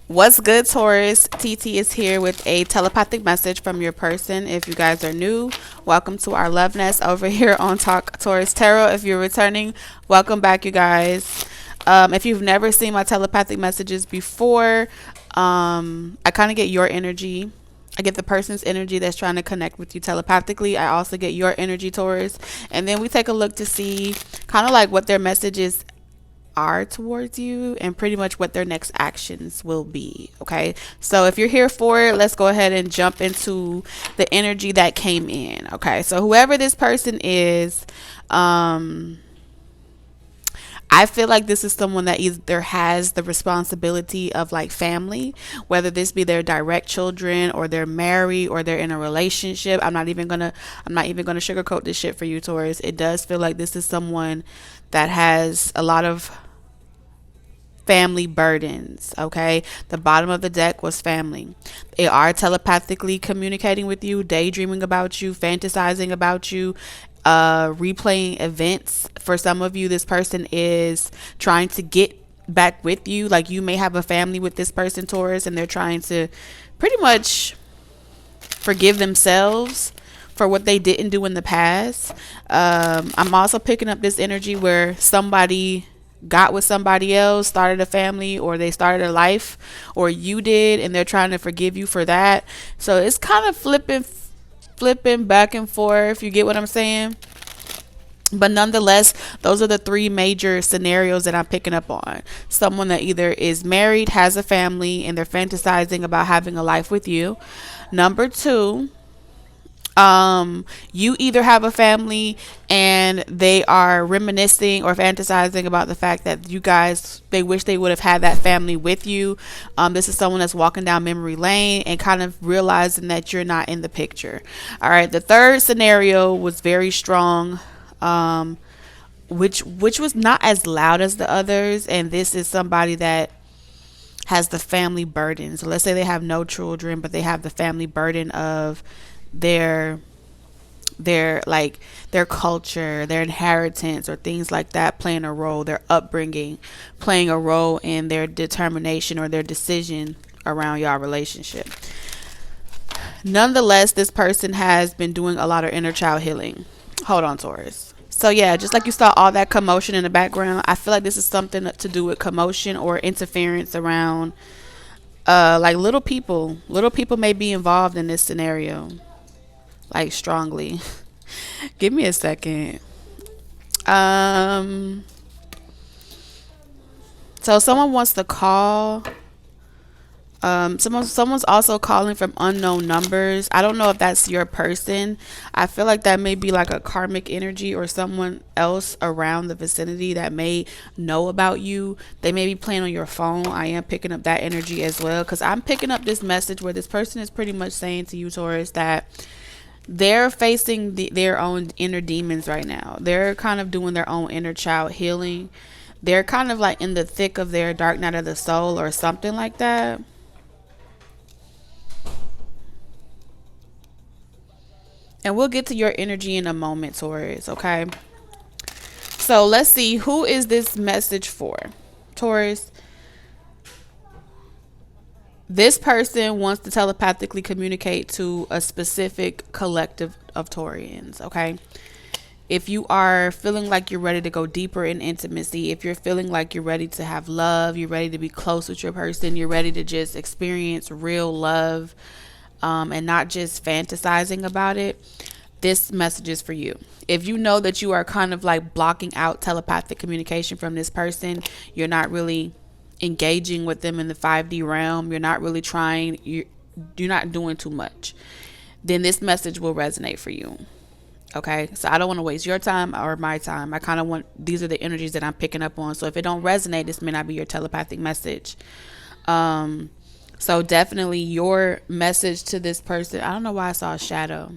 What's good, Taurus? TT is here with a telepathic message from your person. If you guys are new, welcome to our love nest over here on Talk Taurus Tarot. If you're returning, welcome back, you guys. If you've never seen my telepathic messages before, I kind of get your energy. I get the person's energy that's trying to connect with you telepathically. I also get your energy, Taurus. And then we take a look to see kind of like what their message is are towards you and pretty much what their next actions will be. Okay, so if you're here for it, let's go ahead and jump into the energy that came in. Okay, so whoever this person is, I feel like this is someone that either has the responsibility of like family, whether this be their direct children or they're married or they're in a relationship. I'm not even gonna sugarcoat this shit for you, Taurus. It does feel like this is someone that has a lot of family burdens. Okay, the bottom of the deck was family. They are telepathically communicating with you, daydreaming about you, fantasizing about you, replaying events. For some of you, this person is trying to get back with you. Like, you may have a family with this person, Taurus, and they're trying to pretty much forgive themselves for what they didn't do in the past. I'm also picking up this energy where somebody got with somebody else, started a family, or they started a life, or you did, and they're trying to forgive you for that. So it's kind of flipping back and forth. You get what I'm saying? But nonetheless, those are the three major scenarios that I'm picking up on. Someone that either is married, has a family, and they're fantasizing about having a life with you. Number two, you either have a family and they are reminiscing or fantasizing about the fact that you guys, they wish they would have had that family with you. This is someone that's walking down memory lane and kind of realizing that you're not in the picture. All right, the third scenario was very strong, which was not as loud as the others, and this is somebody that has the family burden. So let's say they have no children, but they have the family burden of their their culture, their inheritance, or things like that playing a role, their upbringing playing a role in their determination or their decision around your relationship. Nonetheless, this person has been doing a lot of inner child healing. Hold on, Taurus. So yeah, just like you saw all that commotion in the background, I feel like this is something to do with commotion or interference around like little people. Little people may be involved in this scenario, like strongly. Give me a second. Um, so someone wants to call. Someone's also calling from unknown numbers. I don't know if that's your person. I feel like that may be like a karmic energy or someone else around the vicinity that may know about you. They may be playing on your phone. I am picking up that energy as well, because I'm picking up this message where this person is pretty much saying to you, Taurus, that they're facing their own inner demons right now. They're kind of doing their own inner child healing. They're kind of like in the thick of their dark night of the soul or something like that. And we'll get to your energy in a moment, Taurus, okay? So let's see, who is this message for? Taurus, this person wants to telepathically communicate to a specific collective of Taurians, okay? If you are feeling like you're ready to go deeper in intimacy, if you're feeling like you're ready to have love, you're ready to be close with your person, you're ready to just experience real love, and not just fantasizing about it, this message is for you. If you know that you are kind of like blocking out telepathic communication from this person, you're not really engaging with them in the 5D realm, you're not really trying, you're not doing too much, then this message will resonate for you. Okay, so I don't want to waste your time or my time. I kind of want, these are the energies that I'm picking up on. So if it don't resonate, this may not be your telepathic message. So definitely your message to this person. I don't know why I saw a shadow.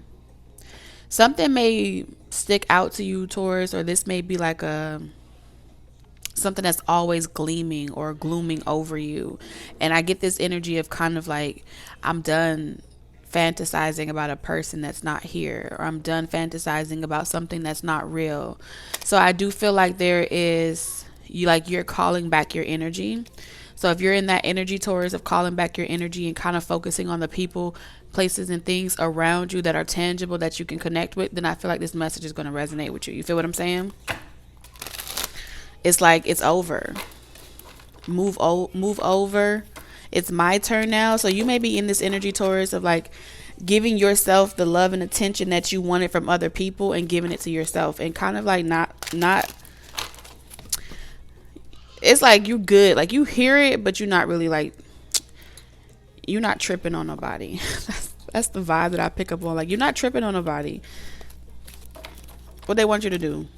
Something may stick out to you, Taurus, or this may be like a something that's always gleaming or glooming over you. And I get this energy of kind of like, I'm done fantasizing about a person that's not here, or I'm done fantasizing about something that's not real. So I do feel like there is, you're calling back your energy. So if you're in that energy, Taurus, of calling back your energy and kind of focusing on the people, places, and things around you that are tangible that you can connect with, then I feel like this message is going to resonate with you. You feel what I'm saying? It's like it's over. Move over. It's my turn now. So you may be in this energy, Taurus, of like giving yourself the love and attention that you wanted from other people and giving it to yourself, and kind of like not it's like you good, like you hear it, but you're not really like, you're not tripping on nobody. That's the vibe that I pick up on. Like, you're not tripping on nobody. What they want you to do?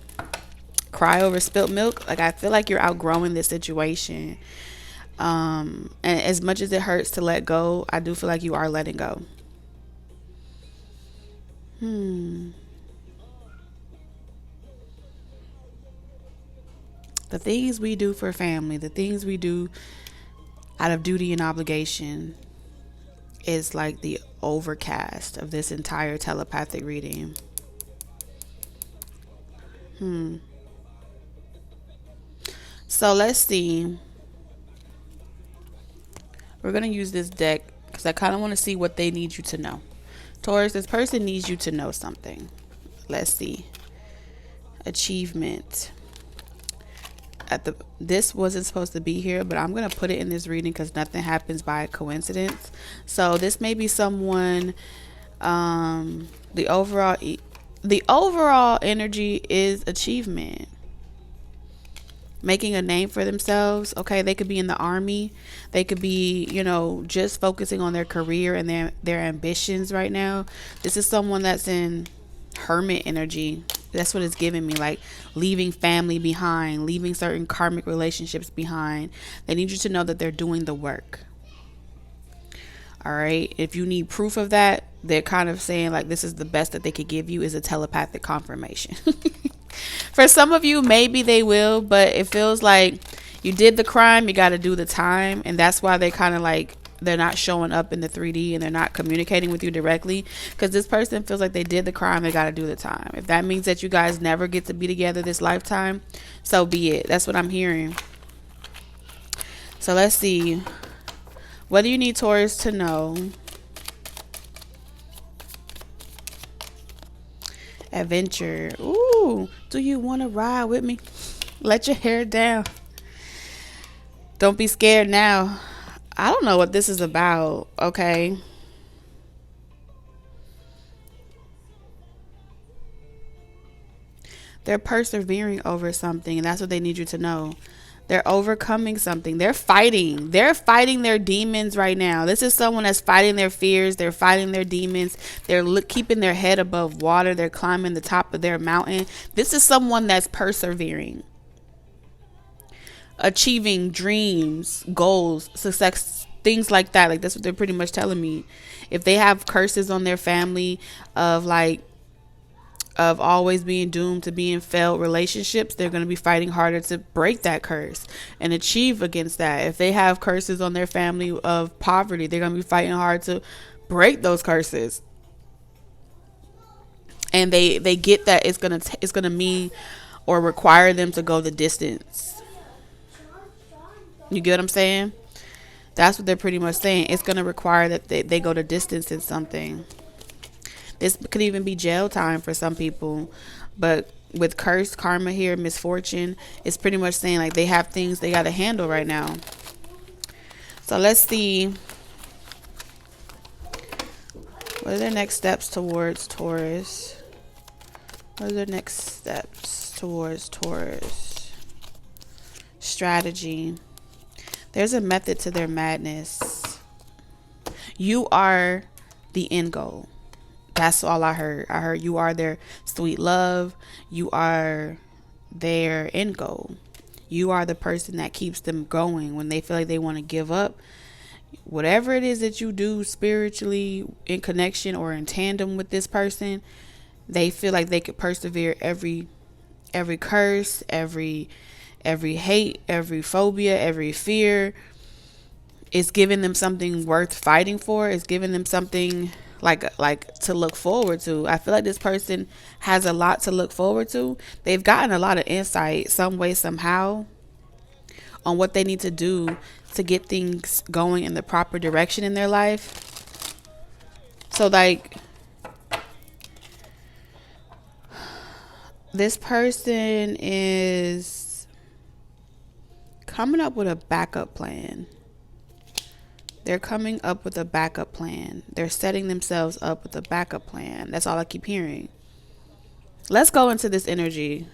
Cry over spilt milk? Like, I feel like you're outgrowing this situation. And as much as it hurts to let go, I do feel like you are letting go. The things we do for family, the things we do out of duty and obligation is like the overcast of this entire telepathic reading. So let's see. We're going to use this deck because I kind of want to see what they need you to know. Taurus, this person needs you to know something. Let's see. Achievement. This wasn't supposed to be here, but I'm going to put it in this reading because nothing happens by coincidence. So this may be someone, the overall energy is achievement. Making a name for themselves. Okay, they could be in the army. They could be, just focusing on their career and their ambitions right now. This is someone that's in hermit energy. That's what it's giving me, like leaving family behind, leaving certain karmic relationships behind. They need you to know that they're doing the work. All right. If you need proof of that, they're kind of saying like this is the best that they could give you is a telepathic confirmation. For some of you, maybe they will, but it feels like you did the crime, you got to do the time. And that's why they kind of like, they're not showing up in the 3D and they're not communicating with you directly, because this person feels like they did the crime, they got to do the time. If that means that you guys never get to be together this lifetime, so be it. That's what I'm hearing. So let's see. What do you need Taurus to know? Adventure. Ooh, do you want to ride with me? Let your hair down. Don't be scared now. I don't know what this is about. Okay. They're persevering over something, and that's what they need you to know. They're overcoming something. They're fighting. They're fighting their demons right now. This is someone that's fighting their fears. They're fighting their demons. They're keeping their head above water. They're climbing the top of their mountain. This is someone that's persevering. Achieving dreams, goals, success, things like that. Like, that's what they're pretty much telling me. If they have curses on their family of always being doomed to be in failed relationships, they're going to be fighting harder to break that curse and achieve against that. If they have curses on their family of poverty, they're going to be fighting hard to break those curses. And they get that it's going to mean or require them to go the distance. You get what I'm saying? That's what they're pretty much saying. It's going to require that they go the distance in something. This could even be jail time for some people. But with curse, karma here, misfortune, it's pretty much saying like they have things they got to handle right now. So let's see. What are their next steps towards Taurus? What are their next steps towards Taurus? Strategy. There's a method to their madness. You are the end goal. That's all I heard. I heard you are their sweet love. You are their end goal. You are the person that keeps them going when they feel like they want to give up. Whatever it is that you do spiritually in connection or in tandem with this person, they feel like they could persevere every curse, every hate, every phobia, every fear. It's giving them something worth fighting for. It's giving them something like to look forward to. I feel like this person has a lot to look forward to. They've gotten a lot of insight some way, somehow. on what they need to do to get things going in the proper direction in their life. So like, this person is coming up with a backup plan. They're coming up with a backup plan. They're setting themselves up with a backup plan. That's all I keep hearing. Let's go into this energy.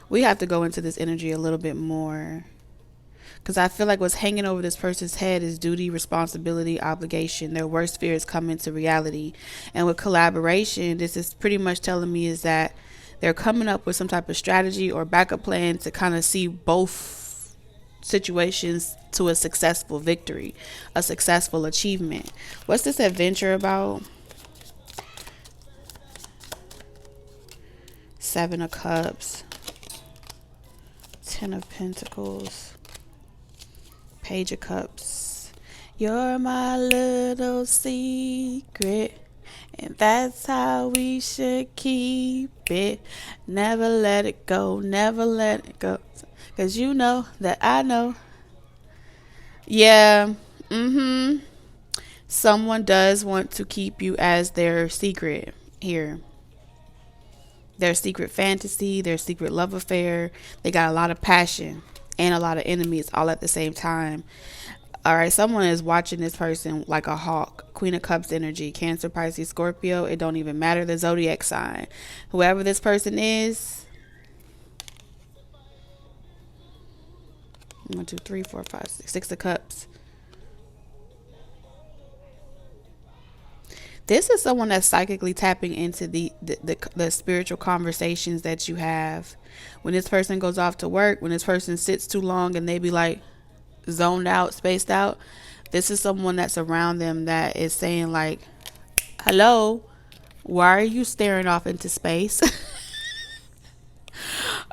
We have to go into this energy a little bit more, because I feel like what's hanging over this person's head is duty, responsibility, obligation. Their worst fear is coming to reality. And with collaboration, this is pretty much telling me is that they're coming up with some type of strategy or backup plan to kind of see both situations to a successful victory, a successful achievement. What's this adventure about? Seven of Cups, Ten of Pentacles, Page of Cups. You're my little secret, and that's how we should keep it. Never let it go, never let it go, 'cause you know that I know. Yeah, someone does want to keep you as their secret here. Their secret fantasy, their secret love affair. They got a lot of passion and a lot of enemies all at the same time. All right, someone is watching this person like a hawk. Queen of Cups energy, Cancer, Pisces, Scorpio. It don't even matter the zodiac sign. Whoever this person is. 1, 2, 3, 4, 5, 6. Six of Cups. This is someone that's psychically tapping into the spiritual conversations that you have. When this person goes off to work, when this person sits too long and they be like zoned out, spaced out, this is someone that's around them that is saying like, hello, why are you staring off into space?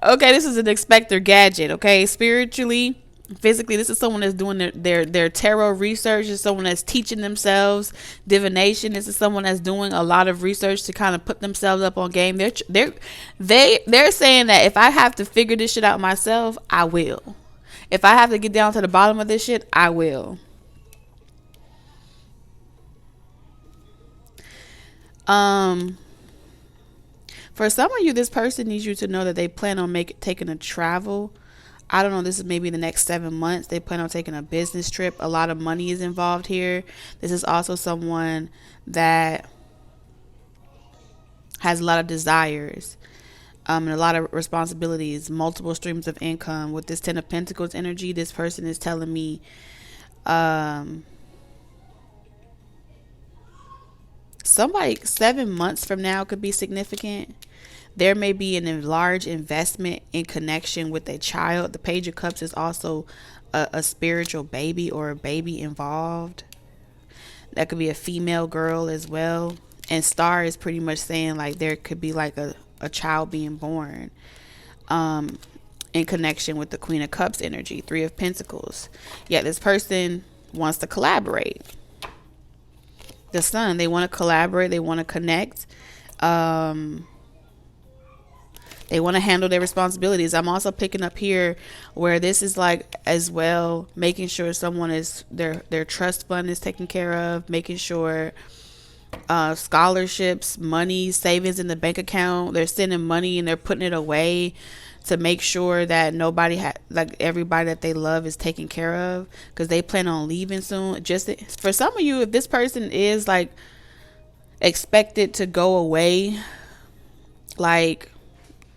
Okay, this is an Expector gadget. Okay, spiritually, physically, this is someone that's doing their tarot research. This is someone that's teaching themselves divination. This is someone that's doing a lot of research to kind of put themselves up on game. They're saying that if I have to figure this shit out myself, I will. If I have to get down to the bottom of this shit, I will. For some of you, this person needs you to know that they plan on taking a travel. I don't know, this is maybe the next 7 months. They plan on taking a business trip. A lot of money is involved here. This is also someone that has a lot of desires and a lot of responsibilities, multiple streams of income. With this Ten of Pentacles energy, this person is telling me somebody 7 months from now could be significant. There may be a large investment in connection with a child. The Page of Cups is also a spiritual baby or a baby involved. That could be a female girl as well. And Star is pretty much saying like there could be like a child being born in connection with the Queen of Cups energy, Three of Pentacles. Yet this person wants to collaborate. The Sun, they want to collaborate. They want to connect. They want to handle their responsibilities. I'm also picking up here where this is like as well, making sure someone is their trust fund is taken care of, making sure scholarships, money, savings in the bank account, they're sending money and they're putting it away to make sure that nobody like everybody that they love is taken care of, because they plan on leaving soon. Just for some of you, if this person is like expected to go away, like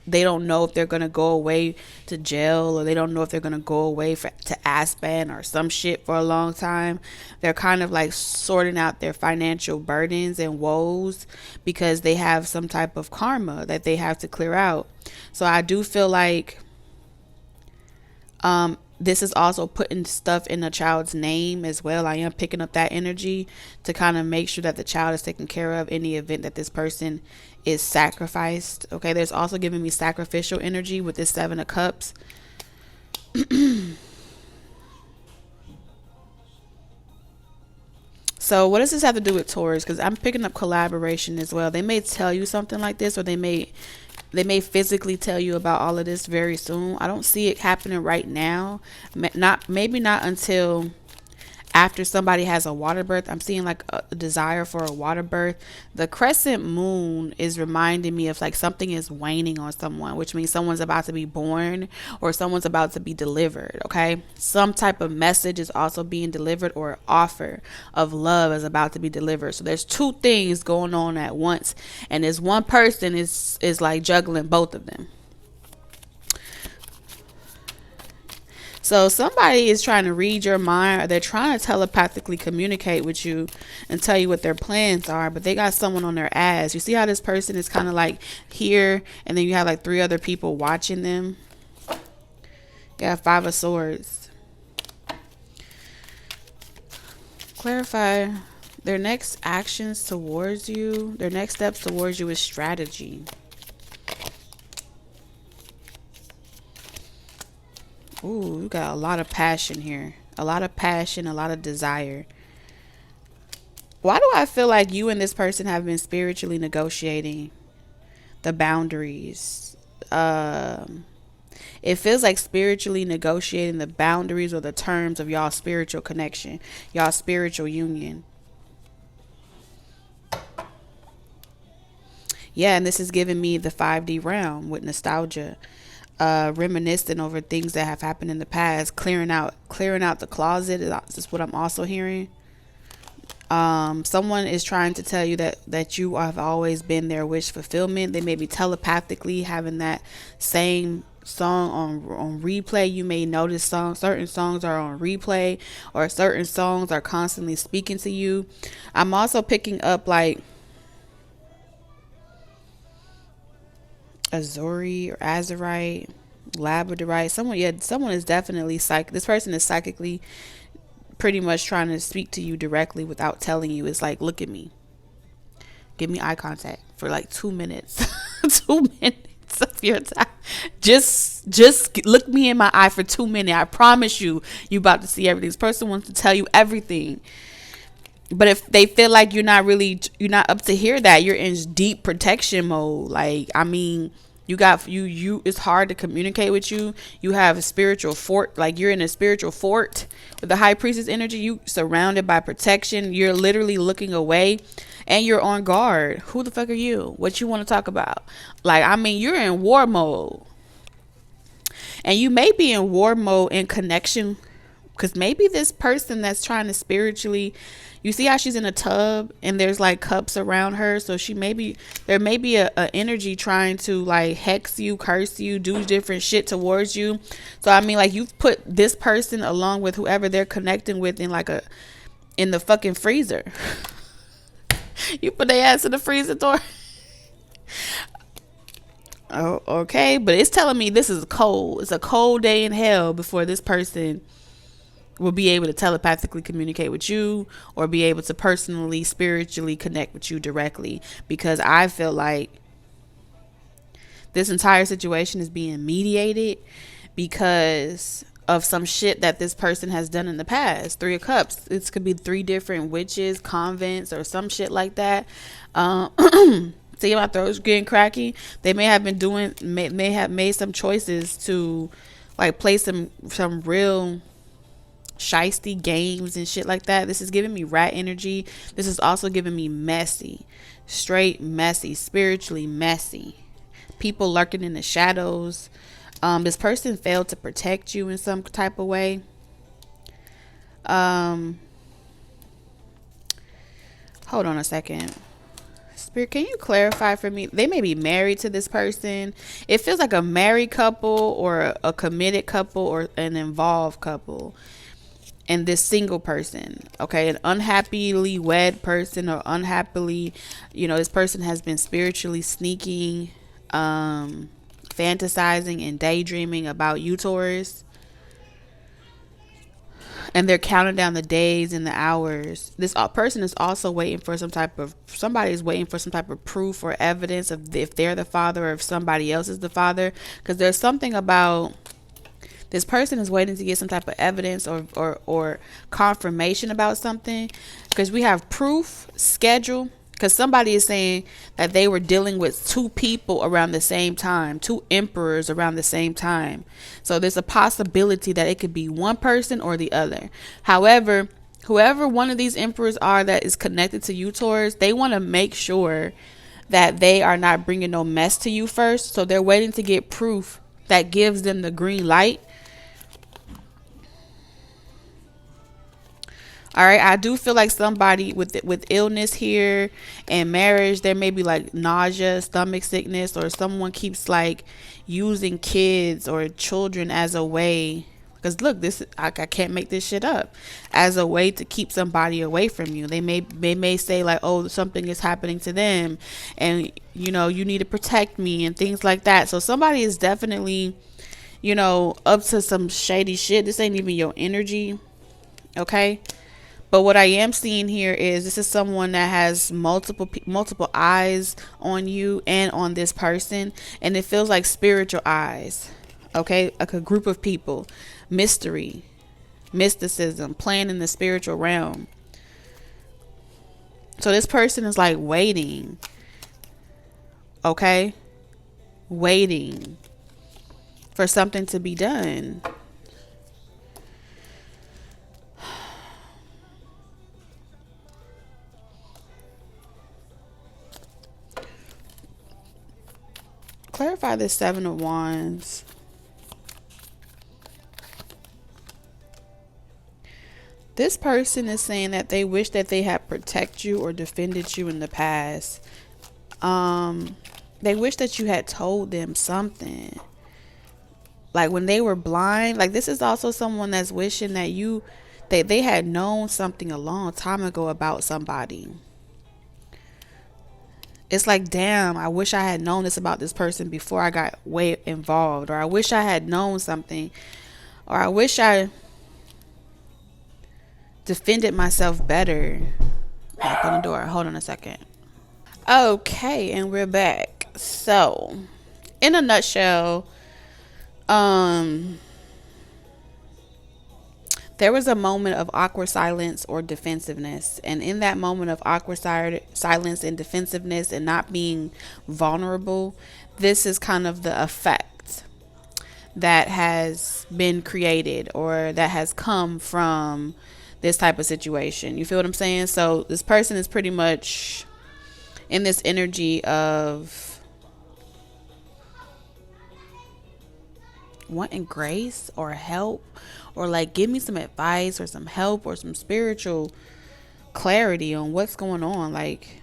they don't know if they're going to go away to jail, or they don't know if they're going to go away to Aspen or some shit for a long time. They're kind of like sorting out their financial burdens and woes because they have some type of karma that they have to clear out. So I do feel like this is also putting stuff in the child's name as well. I am picking up that energy to kind of make sure that the child is taken care of in the event that this person is sacrificed. Okay, there's also giving me sacrificial energy with this Seven of Cups. So what does this have to do with Taurus? Because I'm picking up collaboration as well. They may tell you something like this, or they may They may physically tell you about all of this very soon. I don't see it happening right now. Maybe not until after somebody has a water birth. I'm seeing like a desire for a water birth. The crescent moon is reminding me of like something is waning on someone, which means someone's about to be born or someone's about to be delivered. Okay, some type of message is also being delivered, or offer of love is about to be delivered. So there's two things going on at once, and this one person is like juggling both of them. So somebody is trying to read your mind, or they're trying to telepathically communicate with you and tell you what their plans are, but they got someone on their ass. You see how this person is kind of like here, and then you have like 3 other people watching them. You have 5 of Swords. Clarify their next actions towards you. Their next steps towards you is strategy. Ooh, you got a lot of passion here. A lot of passion, a lot of desire. Why do I feel like you and this person have been spiritually negotiating the boundaries? It feels like spiritually negotiating the boundaries or the terms of y'all spiritual connection, y'all spiritual union. Yeah, and this is giving me the 5D realm with nostalgia. Reminiscing over things that have happened in the past, clearing out the closet is what I'm also hearing. Someone is trying to tell you that you have always been their wish fulfillment. They may be telepathically having that same song on replay. You may notice certain songs are on replay, or certain songs are constantly speaking to you. I'm also picking up like Azuri or Azurite, Labradorite. Someone is definitely This person is psychically pretty much trying to speak to you directly without telling you. It's like, look at me, give me eye contact for like 2 minutes, 2 minutes of your time. Just look me in my eye for 2 minutes. I promise you about to see everything. This person wants to tell you everything. But if they feel like you're not up to hear that, you're in deep protection mode. Like, I mean, it's hard to communicate with you. You have a spiritual fort, like you're in a spiritual fort with the high priestess energy. You surrounded by protection. You're literally looking away and you're on guard. Who the fuck are you? What you want to talk about? Like, I mean, you're in war mode. And you may be in war mode in connection, because maybe this person that's trying to spiritually, you see how she's in a tub and there's like cups around her. So there may be a energy trying to like hex you, curse you, do different shit towards you. So I mean, like, you've put this person along with whoever they're connecting with in the fucking freezer. You put their ass in the freezer door. Oh, okay. But it's telling me this is cold. It's a cold day in hell before this person will be able to telepathically communicate with you or be able to personally, spiritually connect with you directly. Because I feel like this entire situation is being mediated because of some shit that this person has done in the past. 3 of Cups. It could be 3 different witches, convents, or some shit like that. See, my throat's getting cracky. They may have may have made some choices to like play some real shisty games and shit like that. This is giving me rat energy. This is also giving me messy, straight messy, spiritually messy. People lurking in the shadows. This person failed to protect you in some type of way. Hold on a second. Spirit, can you clarify for me? They may be married to this person. It feels like a married couple or a committed couple or an involved couple. And this single person, okay, an unhappily wed person or unhappily, this person has been spiritually sneaking, fantasizing and daydreaming about you, Taurus. And they're counting down the days and the hours. This person is also waiting for somebody is waiting for some type of proof or evidence of if they're the father or if somebody else is the father. Because there's something about this person is waiting to get some type of evidence or confirmation about something. Because we have proof, schedule, Because somebody is saying that they were dealing with two people around the same time, two emperors around the same time. So there's a possibility that it could be one person or the other. However, whoever one of these emperors are that is connected to you, Taurus, they want to make sure that they are not bringing no mess to you first. So they're waiting to get proof that gives them the green light. All right, I do feel like somebody with illness here and marriage, there may be like nausea, stomach sickness, or someone keeps like using kids or children as a way. Because look, this I can't make this shit up. As a way to keep somebody away from you, they may say like, oh, something is happening to them, and you know you need to protect me and things like that. So somebody is definitely, you know, up to some shady shit. This ain't even your energy, okay? But what I am seeing here is this is someone that has multiple eyes on you and on this person, and it feels like spiritual eyes. Okay, like a group of people, mystery, mysticism, playing in the spiritual realm. So this person is like waiting. Okay, waiting for something to be done. Clarify the Seven of Wands. This person is saying that they wish that they had protected you or defended you in the past. They wish that you had told them something. Like when they were blind. Like this is also someone that's wishing that they had known something a long time ago about somebody. It's like, damn, I wish I had known this about this person before I got way involved. Or I wish I had known something. Or I wish I defended myself better. Knock on the door. Hold on a second. Okay, and we're back. So, in a nutshell, there was a moment of awkward silence or defensiveness. And in that moment of awkward silence and defensiveness and not being vulnerable, this is kind of the effect that has been created or that has come from this type of situation. You feel what I'm saying? So this person is pretty much in this energy of wanting grace or help, or like give me some advice or some help or some spiritual clarity on what's going on. Like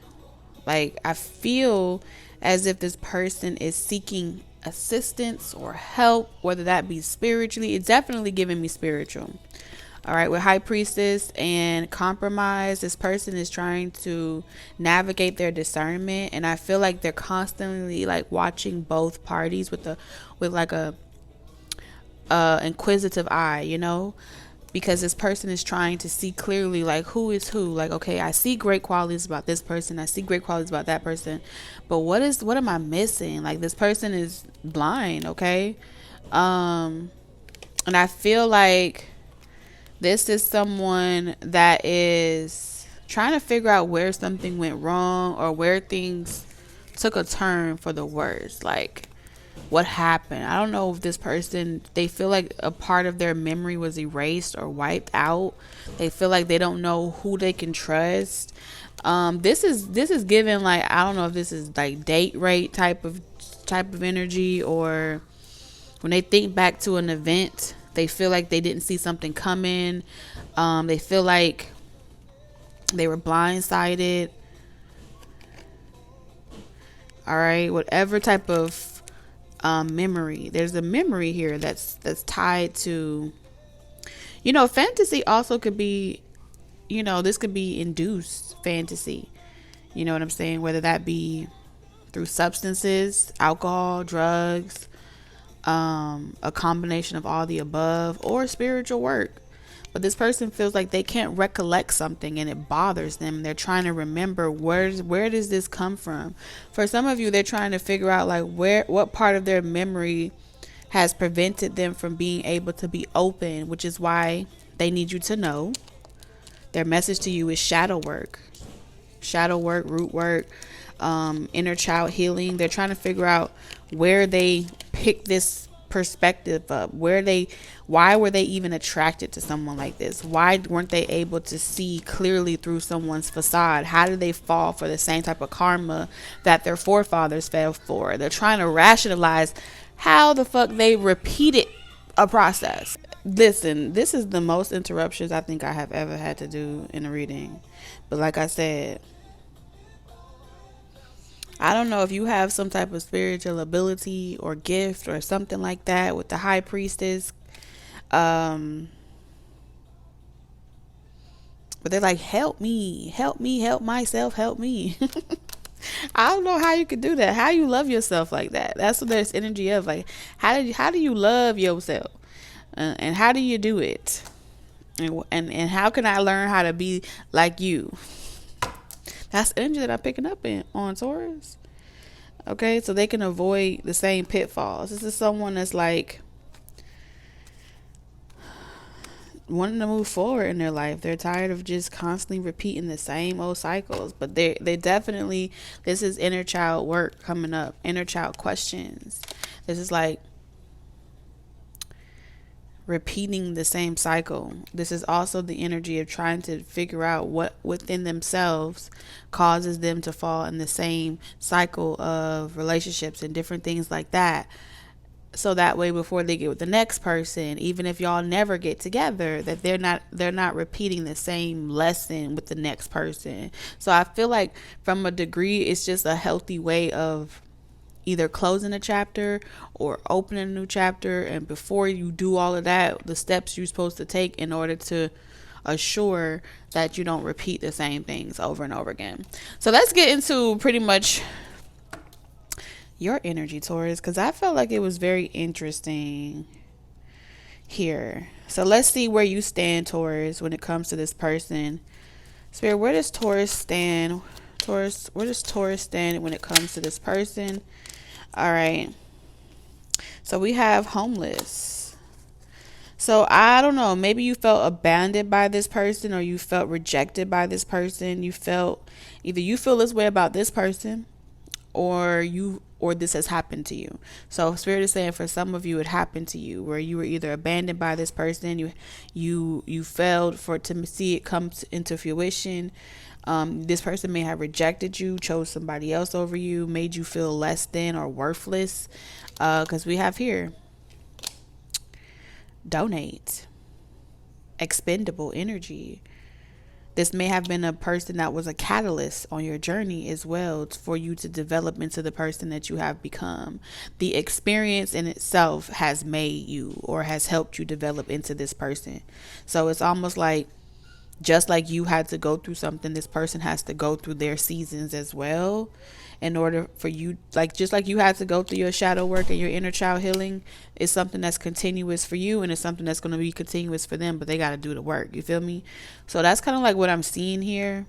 I feel as if this person is seeking assistance or help, whether that be spiritually. It's definitely giving me spiritual. All right, with High Priestess and Compromise, this person is trying to navigate their discernment, and I feel like they're constantly like watching both parties with like a inquisitive eye, you know, because this person is trying to see clearly like who is who. Like, okay, I see great qualities about this person, I see great qualities about that person, but what am I missing? Like this person is blind, okay? And I feel like this is someone that is trying to figure out where something went wrong or where things took a turn for the worse. Like what happened? I don't know if this person, they feel like a part of their memory was erased or wiped out. They feel like they don't know who they can trust. This is given like, I don't know if this is like date rape type of energy, or when they think back to an event, they feel like they didn't see something coming. They feel like they were blindsided. All right, whatever type of memory. There's a memory here that's tied to, you know, fantasy also could be, you know, this could be induced fantasy. You know what I'm saying? Whether that be through substances, alcohol, drugs, a combination of all the above, or spiritual work. But this person feels like they can't recollect something and it bothers them. They're trying to remember where does this come from. For some of you, they're trying to figure out like what part of their memory has prevented them from being able to be open, which is why they need you to know. Their message to you is shadow work. shadow work, root work, inner child healing. They're trying to figure out where they pick this perspective up, why were they even attracted to someone like this? Why weren't they able to see clearly through someone's facade? How did they fall for the same type of karma that their forefathers fell for? They're trying to rationalize how the fuck they repeated a process. Listen, this is the most interruptions I think I have ever had to do in a reading. But like I said, I don't know if you have some type of spiritual ability or gift or something like that with the high priestess. Um, but they're like, help me, help myself, help me. I don't know how you could do that. How you love yourself like that? That's what there's energy of. Like, how do you love yourself, and how do you do it? And how can I learn how to be like you? That's the energy that I'm picking up on Taurus. Okay, so they can avoid the same pitfalls. This is someone that's like wanting to move forward in their life. They're tired of just constantly repeating the same old cycles. But they definitely, this is inner child work coming up, inner child questions. This is like repeating the same cycle. This is also the energy of trying to figure out what within themselves causes them to fall in the same cycle of relationships and different things like that. So that way, before they get with the next person, even if y'all never get together, that they're not repeating the same lesson with the next person. So I feel like from a degree, it's just a healthy way of either closing a chapter or opening a new chapter. And before you do all of that, the steps you're supposed to take in order to assure that you don't repeat the same things over and over again. So let's get into pretty much your energy, Taurus, because I felt like it was very interesting here. So let's see where you stand, Taurus, when it comes to this person. Spirit, where does Taurus stand? Taurus, where does Taurus stand when it comes to this person? All right. So we have homeless. So I don't know, maybe you felt abandoned by this person, or you felt rejected by this person. You felt, either you feel this way about this person, or this has happened to you. So Spirit is saying for some of you it happened to you, where you were either abandoned by this person, you failed for to see it come into fruition. This person may have rejected you, chose somebody else over you, made you feel less than or worthless. Because we have here donate, expendable energy. This may have been a person that was a catalyst on your journey as well, for you to develop into the person that you have become. The experience in itself has made you, or has helped you develop into this person. So it's almost like, just like you had to go through something, this person has to go through their seasons as well, in order for you, like just like you had to go through your shadow work and your inner child healing. It's something that's continuous for you, and it's something that's going to be continuous for them, but they got to do the work. You feel me? So that's kind of like what I'm seeing here.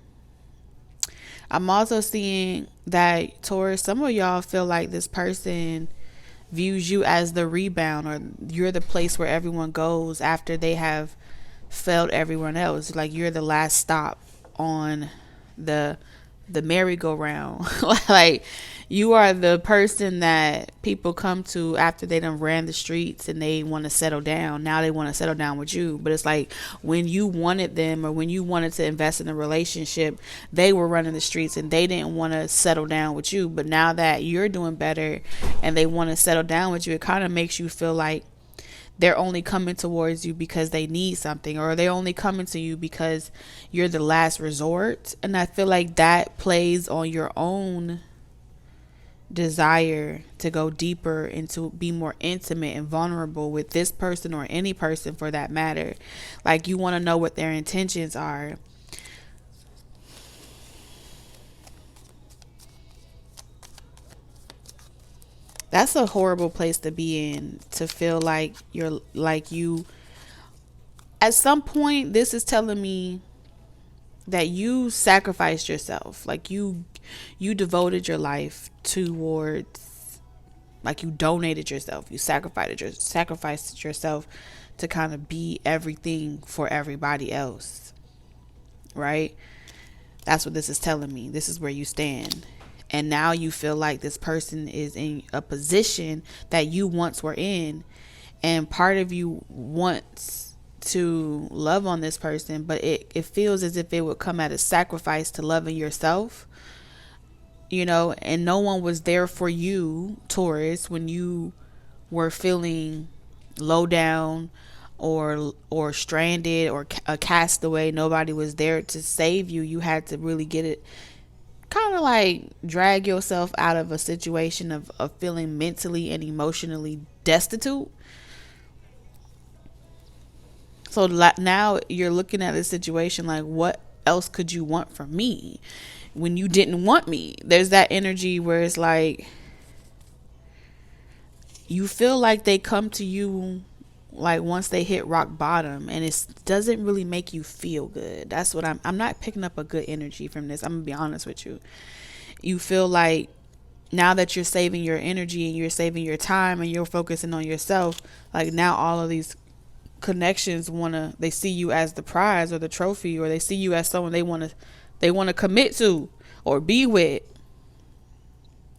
I'm also seeing that, Taurus, some of y'all feel like this person views you as the rebound, or you're the place where everyone goes after they have failed everyone else. Like you're the last stop on the merry-go-round. Like you are the person that people come to after they done ran the streets and they want to settle down. Now they want to settle down with you. But it's like when you wanted them, or when you wanted to invest in a relationship, they were running the streets and they didn't want to settle down with you. But now that you're doing better and they want to settle down with you, it kind of makes you feel like they're only coming towards you because they need something, or they're only coming to you because you're the last resort. And I feel like that plays on your own desire to go deeper and to be more intimate and vulnerable with this person, or any person for that matter. Like you want to know what their intentions are. That's a horrible place to be in, to feel like you're like you at some point. This is telling me that you sacrificed yourself, like you devoted your life towards, like you donated yourself, you sacrificed yourself to kind of be everything for everybody else, right? That's what this is telling me. This is where you stand. And now you feel like this person is in a position that you once were in. And part of you wants to love on this person, but it feels as if it would come at a sacrifice to loving yourself. And no one was there for you, Taurus, when you were feeling low down or stranded or a castaway. Nobody was there to save you. You had to really get it, kind of like drag yourself out of a situation of feeling mentally and emotionally destitute. So now you're looking at this situation like, what else could you want from me when you didn't want me? There's that energy where it's like you feel like they come to you like once they hit rock bottom, and it doesn't really make you feel good. That's what I'm not picking up a good energy from this. I'm gonna be honest with you. You feel like now that you're saving your energy and you're saving your time and you're focusing on yourself, like now all of these connections they see you as the prize or the trophy, or they see you as someone they want to commit to or be with.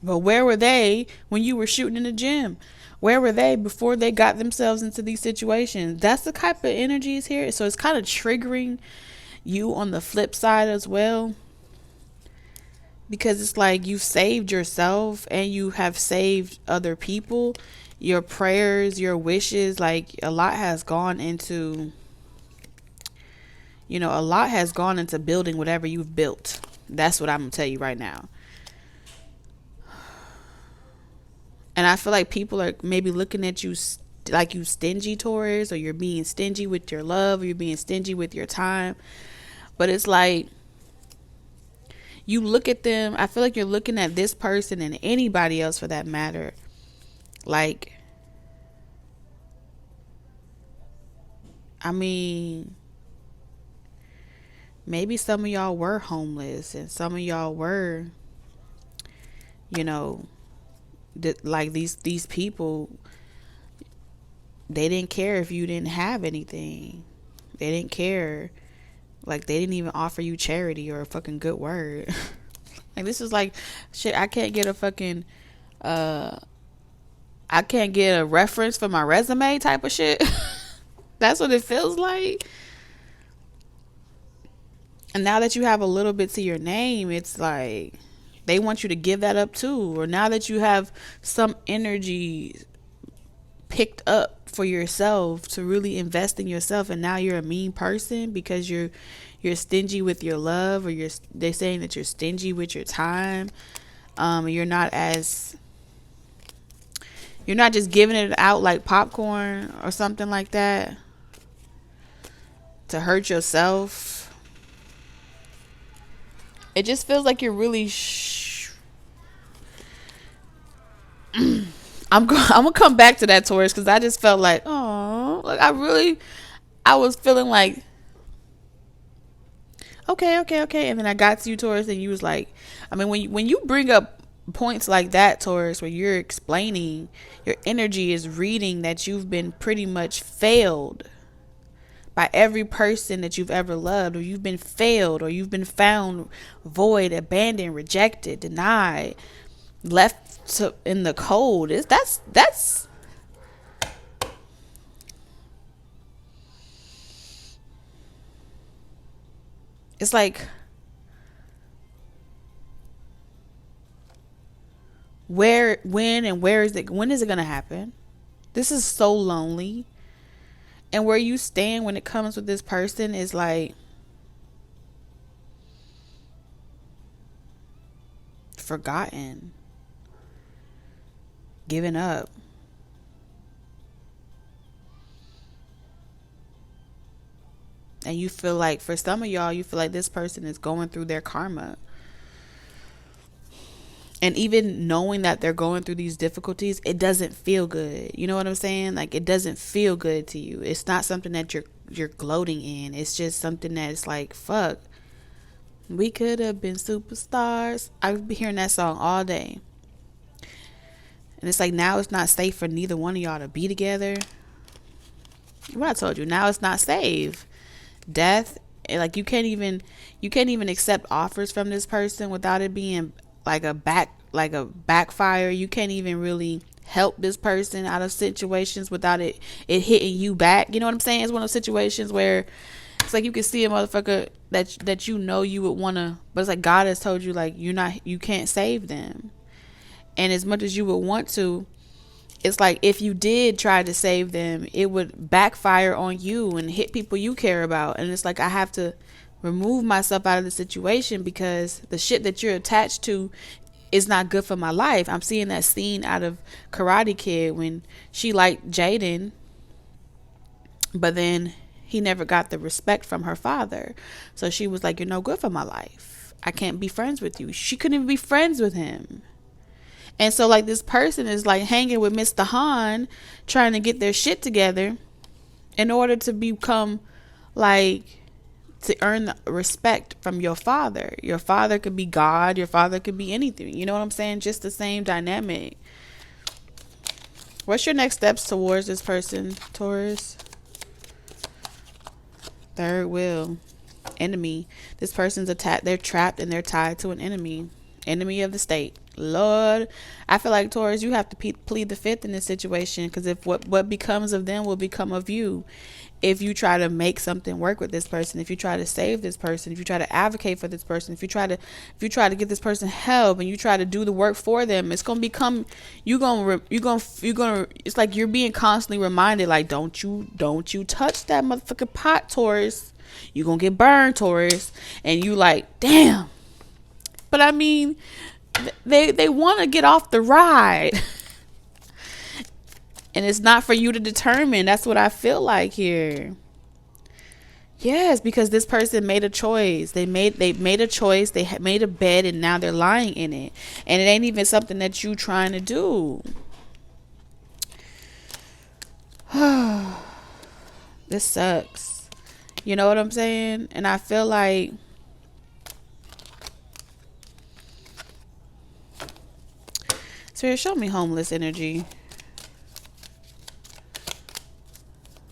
But where were they when you were shooting in the gym? Where were they before they got themselves into these situations? That's the type of energies here. So it's kind of triggering you on the flip side as well, because it's like you've saved yourself and you have saved other people. Your prayers, your wishes, like a lot has gone into building whatever you've built. That's what I'm gonna tell you right now. And I feel like people are maybe looking at you like you stingy, Taurus, or you're being stingy with your love, or you're being stingy with your time. But it's like you look at them, I feel like you're looking at this person and anybody else for that matter, like, I mean, maybe some of y'all were homeless and some of y'all were, like these people, they didn't care if you didn't have anything. They didn't care. Like, they didn't even offer you charity or a fucking good word. Like, this is like shit. I can't get a fucking I can't get a reference for my resume type of shit. That's what it feels like. And now that you have a little bit to your name, it's like they want you to give that up too. Or now that you have some energy picked up for yourself to really invest in yourself, and now you're a mean person because you're stingy with your love, or they're saying that you're stingy with your time. You're not just giving it out like popcorn or something like that to hurt yourself. It just feels like you're really I'm gonna come back to that, Taurus, because I just felt like, oh, like I was feeling like, okay, and then I got to you, Taurus, and you was like, I mean, when you bring up points like that, Taurus, where you're explaining, your energy is reading that you've been pretty much failed by every person that you've ever loved, or you've been failed, or you've been found void, abandoned, rejected, denied, left in the cold. That's it's like, when is it going to happen? This is so lonely. And where you stand when it comes with this person is like forgotten, given up. And you feel like, for some of y'all, you feel like this person is going through their karma. And even knowing that they're going through these difficulties, it doesn't feel good. You know what I'm saying? Like, it doesn't feel good to you. It's not something that you're gloating in. It's just something that's like, fuck, we could have been superstars. I've been hearing that song all day. And it's like, now it's not safe for neither one of y'all to be together. What I told you, now it's not safe. Death like you can't even accept offers from this person without it being like a backfire. You can't even really help this person out of situations without it hitting you back. You know what I'm saying? It's one of those situations where it's like you can see a motherfucker that you know you would want to, but it's like God has told you like you can't save them. And as much as you would want to, it's like if you did try to save them, it would backfire on you and hit people you care about. And it's like I have to remove myself out of the situation because the shit that you're attached to is not good for my life. I'm seeing that scene out of Karate Kid when she liked Jaden, but then he never got the respect from her father. So she was like, you're no good for my life. I can't be friends with you. She couldn't even be friends with him. And so like this person is like hanging with Mr. Han, trying to get their shit together in order to become like, to earn the respect from your father. Your father could be God. Your father could be anything. You know what I'm saying? Just the same dynamic. What's your next steps towards this person, Taurus? Third wheel. Enemy. This person's attacked. They're trapped and they're tied to an enemy. Enemy of the state. Lord, I feel like Taurus, you have to plead the fifth in this situation, because if what becomes of them will become of you. If you try to make something work with this person, if you try to save this person, if you try to advocate for this person, if you try to give this person help and you try to do the work for them, it's gonna become you're gonna it's like you're being constantly reminded, like don't you touch that motherfucking pot, Taurus. You're gonna get burned, Taurus. And you like, damn. But I mean, they want to get off the ride. And it's not for you to determine. That's what I feel like here. Yes, because this person made a choice. They made a choice. They made a bed and now they're lying in it. And it ain't even something that you trying to do. This sucks. You know what I'm saying? And I feel like Spirit, show me homeless energy.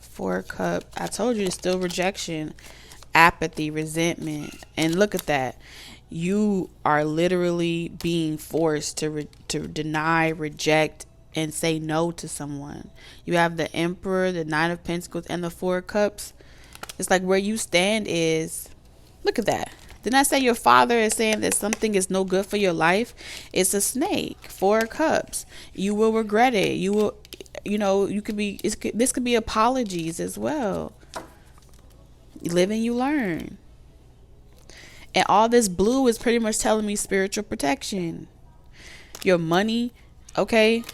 4 cup. I told you it's still rejection, apathy, resentment. And look at that. You are literally being forced to deny, reject, and say no to someone. You have the Emperor, the 9 of Pentacles, and the 4 cups. It's like where you stand is, look at that. Didn't I say your father is saying that something is no good for your life? It's a snake. 4 cups. You will regret it. You will, you could be, this could be apologies as well. You live and you learn. And all this blue is pretty much telling me spiritual protection. Your money, okay?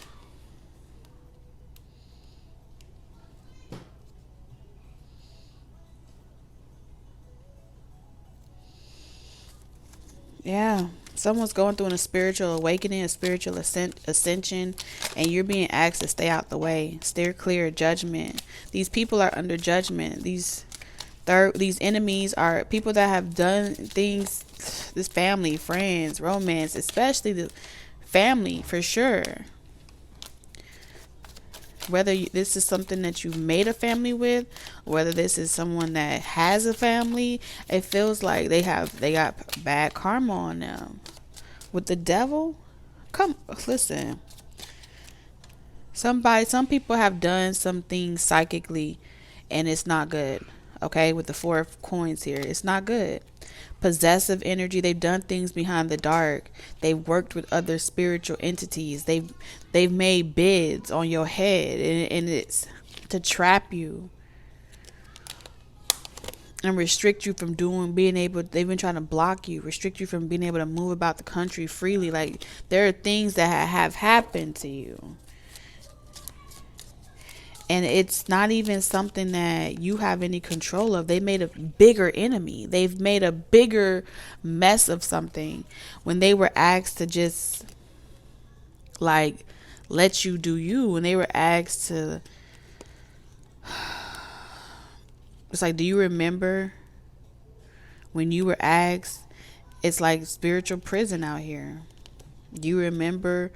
Yeah. Someone's going through a spiritual awakening, a spiritual ascension, and you're being asked to stay out the way. Steer clear of judgment. These people are under judgment. These enemies are people that have done things, this family, friends, romance, especially the family for sure. Whether this is something that you've made a family with, whether this is someone that has a family, it feels like they got bad karma on them. With the devil, listen. Some people have done some things psychically, and it's not good. Okay, with the 4 of coins here, it's not good. Possessive energy. They've done things behind the dark. They've worked with other spiritual entities. They've made bids on your head, and it's to trap you and restrict you from being able. They've been trying to block you, restrict you from being able to move about the country freely. Like there are things that have happened to you. And it's not even something that you have any control of. They made a bigger enemy. They've made a bigger mess of something when they were asked to just like let you do you. When they were asked to, it's like, do you remember when you were asked? It's like spiritual prison out here. Do you remember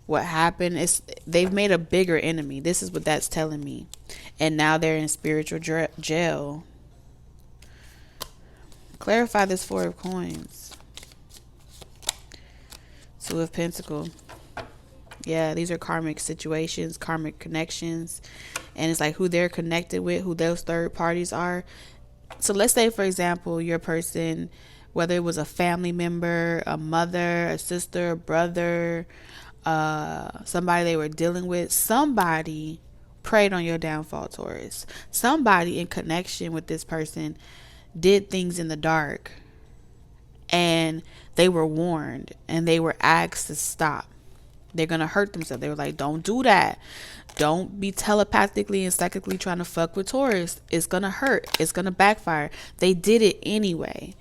what happened? They've made a bigger enemy. This is what that's telling me. And now they're in spiritual jail. Clarify this Four of Coins. Two of Pentacles. Yeah, these are karmic situations, karmic connections. And it's like who they're connected with, who those third parties are. So let's say, for example, your person, whether it was a family member, a mother, a sister, a brother, somebody they were dealing with, somebody preyed on your downfall, Taurus. Somebody in connection with this person did things in the dark, and they were warned and they were asked to stop. They're going to hurt themselves. They were like, don't do that. Don't be telepathically and psychically trying to fuck with Taurus. It's going to hurt. It's going to backfire. They did it anyway.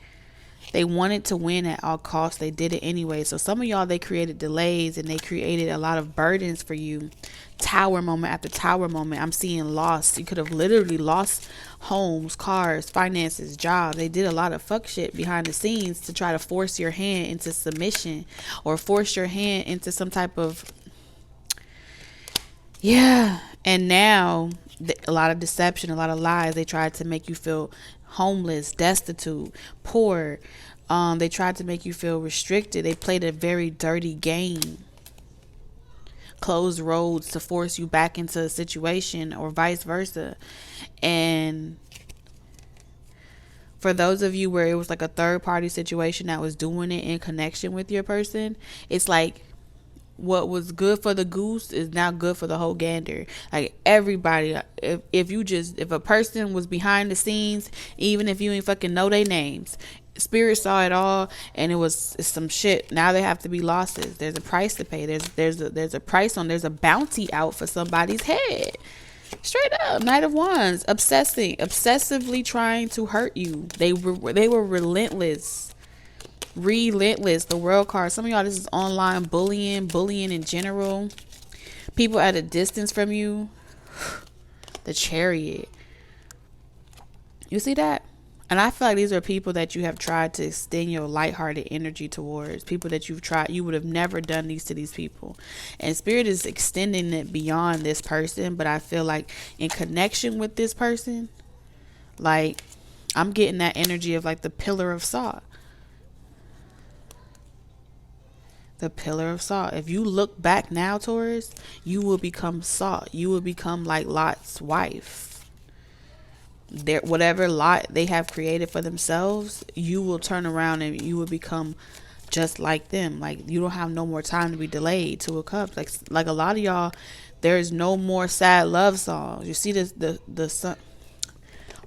They wanted to win at all costs. They did it anyway. So some of y'all, they created delays and they created a lot of burdens for you. Tower moment after tower moment. I'm seeing loss. You could have literally lost homes, cars, finances, jobs. They did a lot of fuck shit behind the scenes to try to force your hand into submission or force your hand into some type of, yeah. And now a lot of deception, a lot of lies. They tried to make you feel homeless, destitute, poor. They tried to make you feel restricted. They played a very dirty game. Closed roads to force you back into a situation or vice versa. And for those of you where it was like a third party situation that was doing it in connection with your person, it's like what was good for the goose is now good for the whole gander. Like everybody, if a person was behind the scenes, even if you ain't fucking know their names, spirit saw it all, and it's some shit. Now they have to be losses. There's a price to pay. There's a bounty out for somebody's head. Straight up, Knight of Wands, obsessively trying to hurt you. They were relentless. The World card. Some of y'all, this is online bullying in general. People at a distance from you. The Chariot. You see that? And I feel like these are people that you have tried to extend your lighthearted energy towards. People that you would have never done these to these people. And Spirit is extending it beyond this person. But I feel like in connection with this person, like I'm getting that energy of like the pillar of salt. The pillar of salt. If you look back now, Taurus, you will become salt. You will become like Lot's wife. Whatever Lot they have created for themselves, you will turn around and you will become just like them. Like you don't have no more time to be delayed to a cup. Like a lot of y'all, there's no more sad love songs. You see this the sun,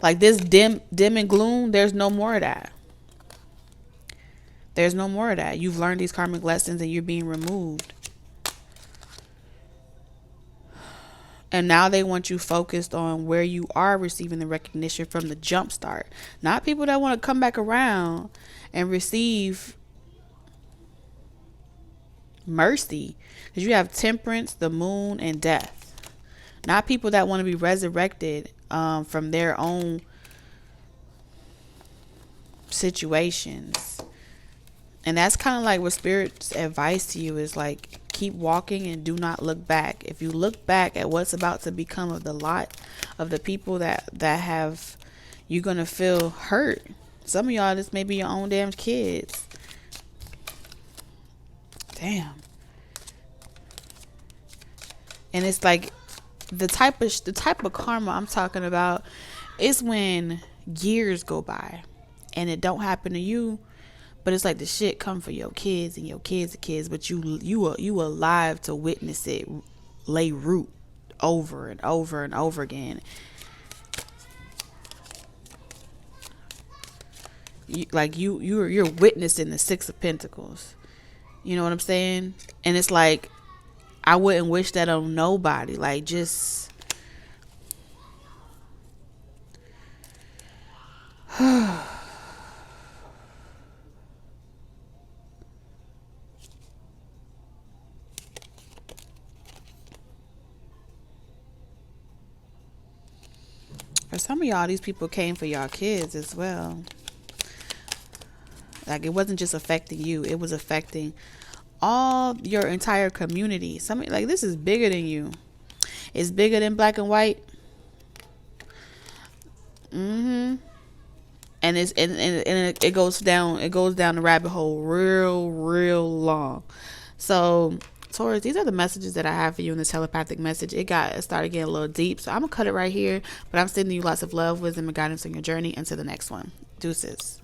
like this dim and gloom. There's no more of that. There's no more of that. You've learned these karmic lessons and you're being removed. And now they want you focused on where you are receiving the recognition from the jump start. Not people that want to come back around and receive mercy. Because you have Temperance, the Moon, and Death. Not people that want to be resurrected from their own situations. And that's kind of like what Spirit's advice to you is like, keep walking and do not look back. If you look back at what's about to become of the lot of the people that have, you're going to feel hurt. Some of y'all, this may be your own damn kids. Damn. And it's like the type of karma I'm talking about is when years go by and it don't happen to you. But it's like the shit come for your kids and your kids' kids, but you alive to witness it lay root over and over and over again. You're witnessing the Six of Pentacles. You know what I'm saying? And it's like I wouldn't wish that on nobody. Like just for some of y'all, these people came for y'all kids as well. Like it wasn't just affecting you, it was affecting all your entire community. Something like this is bigger than you. It's bigger than black and white. And it goes down, the rabbit hole real long. So Taurus, these are the messages that I have for you in this telepathic message. It started getting a little deep, so I'm gonna cut it right here. But I'm sending you lots of love, wisdom, and guidance on your journey. Into the next one. Deuces.